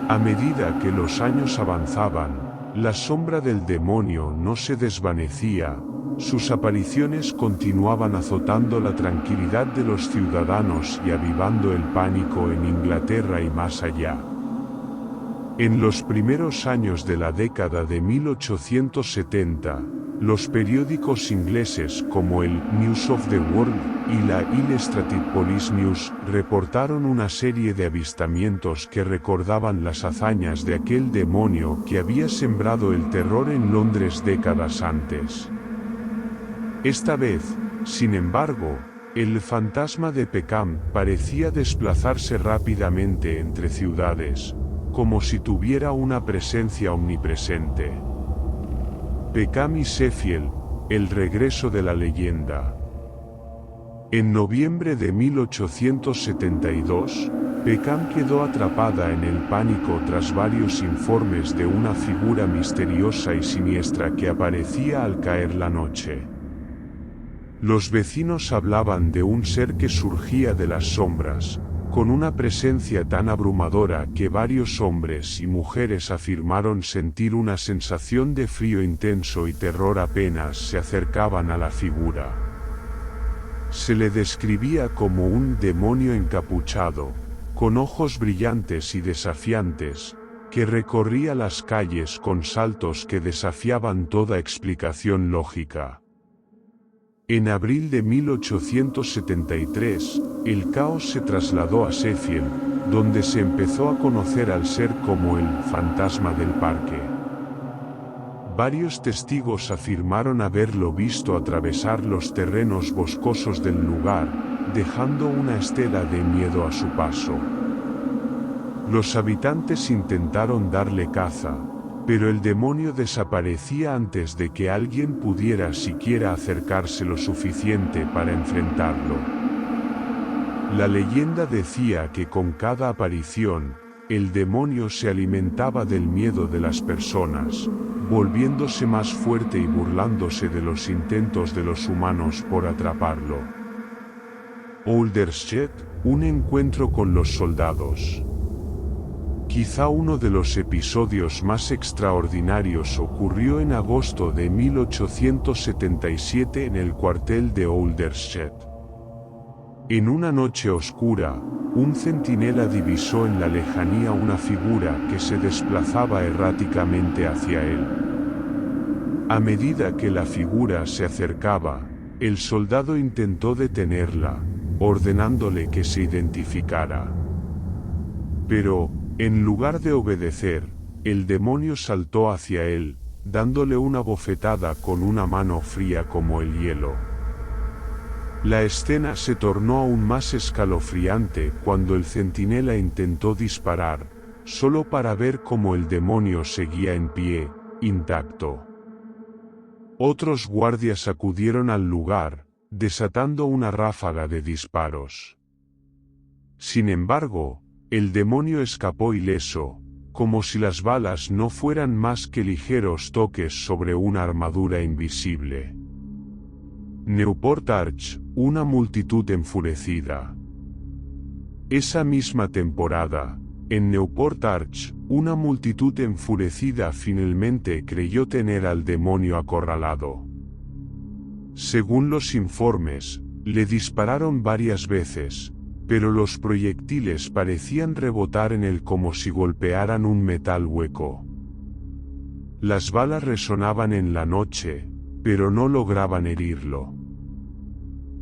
A medida que los años avanzaban, la sombra del demonio no se desvanecía, sus apariciones continuaban azotando la tranquilidad de los ciudadanos y avivando el pánico en Inglaterra y más allá. En los primeros años de la década de 1870, los periódicos ingleses como el News of the World y la Illustrated Police News reportaron una serie de avistamientos que recordaban las hazañas de aquel demonio que había sembrado el terror en Londres décadas antes. Esta vez, sin embargo, el fantasma de Peckham parecía desplazarse rápidamente entre ciudades, como si tuviera una presencia omnipresente. Peckham y Sheffield, el regreso de la leyenda. En noviembre de 1872, Peckham quedó atrapada en el pánico tras varios informes de una figura misteriosa y siniestra que aparecía al caer la noche. Los vecinos hablaban de un ser que surgía de las sombras, con una presencia tan abrumadora que varios hombres y mujeres afirmaron sentir una sensación de frío intenso y terror apenas se acercaban a la figura. Se le describía como un demonio encapuchado, con ojos brillantes y desafiantes, que recorría las calles con saltos que desafiaban toda explicación lógica. En abril de 1873, el caos se trasladó a Sheffield, donde se empezó a conocer al ser como el fantasma del parque. Varios testigos afirmaron haberlo visto atravesar los terrenos boscosos del lugar, dejando una estela de miedo a su paso. Los habitantes intentaron darle caza, pero el demonio desaparecía antes de que alguien pudiera siquiera acercarse lo suficiente para enfrentarlo. La leyenda decía que con cada aparición, el demonio se alimentaba del miedo de las personas, volviéndose más fuerte y burlándose de los intentos de los humanos por atraparlo. Aldersgate, un encuentro con los soldados. Quizá uno de los episodios más extraordinarios ocurrió en agosto de 1877 en el cuartel de Aldersgate. En una noche oscura, un centinela divisó en la lejanía una figura que se desplazaba erráticamente hacia él. A medida que la figura se acercaba, el soldado intentó detenerla, ordenándole que se identificara. Pero, en lugar de obedecer, el demonio saltó hacia él, dándole una bofetada con una mano fría como el hielo. La escena se tornó aún más escalofriante cuando el centinela intentó disparar, solo para ver cómo el demonio seguía en pie, intacto. Otros guardias acudieron al lugar, desatando una ráfaga de disparos. Sin embargo, el demonio escapó ileso, como si las balas no fueran más que ligeros toques sobre una armadura invisible. Newport Arch, una multitud enfurecida. Esa misma temporada, en Newport Arch, una multitud enfurecida finalmente creyó tener al demonio acorralado. Según los informes, le dispararon varias veces, pero los proyectiles parecían rebotar en él como si golpearan un metal hueco. Las balas resonaban en la noche, pero no lograban herirlo.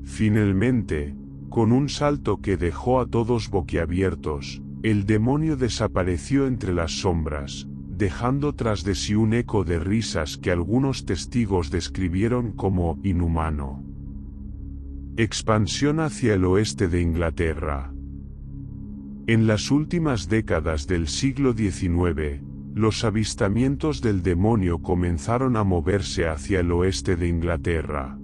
Finalmente, con un salto que dejó a todos boquiabiertos, el demonio desapareció entre las sombras, dejando tras de sí un eco de risas que algunos testigos describieron como inhumano. Expansión hacia el oeste de Inglaterra. En las últimas décadas del siglo XIX, los avistamientos del demonio comenzaron a moverse hacia el oeste de Inglaterra.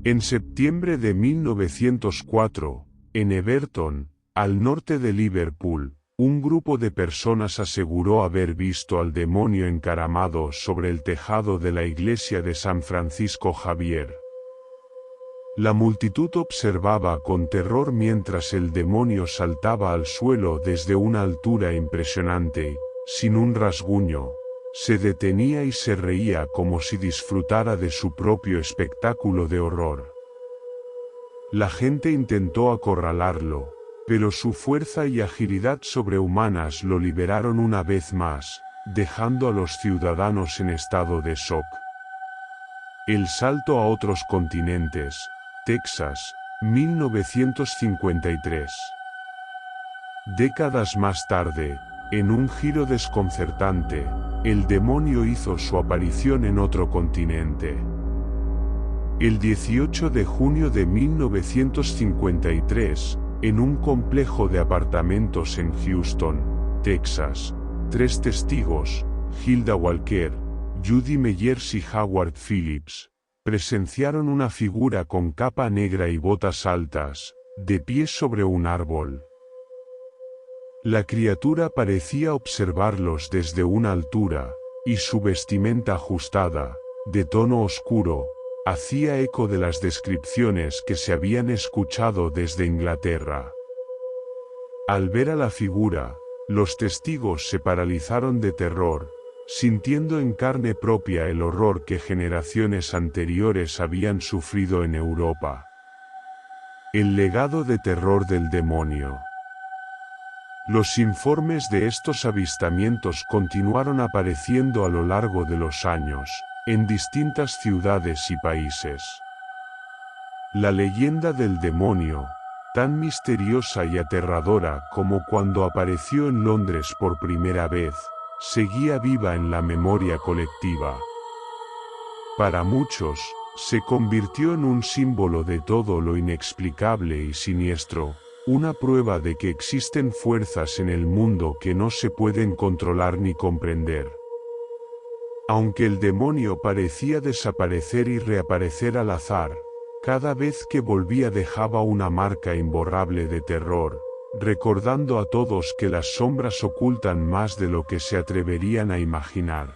En septiembre de 1904, en Everton, al norte de Liverpool, un grupo de personas aseguró haber visto al demonio encaramado sobre el tejado de la iglesia de San Francisco Javier. La multitud observaba con terror mientras el demonio saltaba al suelo desde una altura impresionante, sin un rasguño. Se detenía y se reía como si disfrutara de su propio espectáculo de horror. La gente intentó acorralarlo, pero su fuerza y agilidad sobrehumanas lo liberaron una vez más, dejando a los ciudadanos en estado de shock. El salto a otros continentes. Texas, 1953. Décadas más tarde, en un giro desconcertante, el demonio hizo su aparición en otro continente. El 18 de junio de 1953, en un complejo de apartamentos en Houston, Texas, 3 testigos, Hilda Walker, Judy Meyers y Howard Phillips, presenciaron una figura con capa negra y botas altas, de pie sobre un árbol. La criatura parecía observarlos desde una altura, y su vestimenta ajustada, de tono oscuro, hacía eco de las descripciones que se habían escuchado desde Inglaterra. Al ver a la figura, los testigos se paralizaron de terror, sintiendo en carne propia el horror que generaciones anteriores habían sufrido en Europa. El legado de terror del demonio. Los informes de estos avistamientos continuaron apareciendo a lo largo de los años, en distintas ciudades y países. La leyenda del demonio, tan misteriosa y aterradora como cuando apareció en Londres por primera vez, seguía viva en la memoria colectiva. Para muchos, se convirtió en un símbolo de todo lo inexplicable y siniestro, una prueba de que existen fuerzas en el mundo que no se pueden controlar ni comprender. Aunque el demonio parecía desaparecer y reaparecer al azar, cada vez que volvía dejaba una marca imborrable de terror, recordando a todos que las sombras ocultan más de lo que se atreverían a imaginar.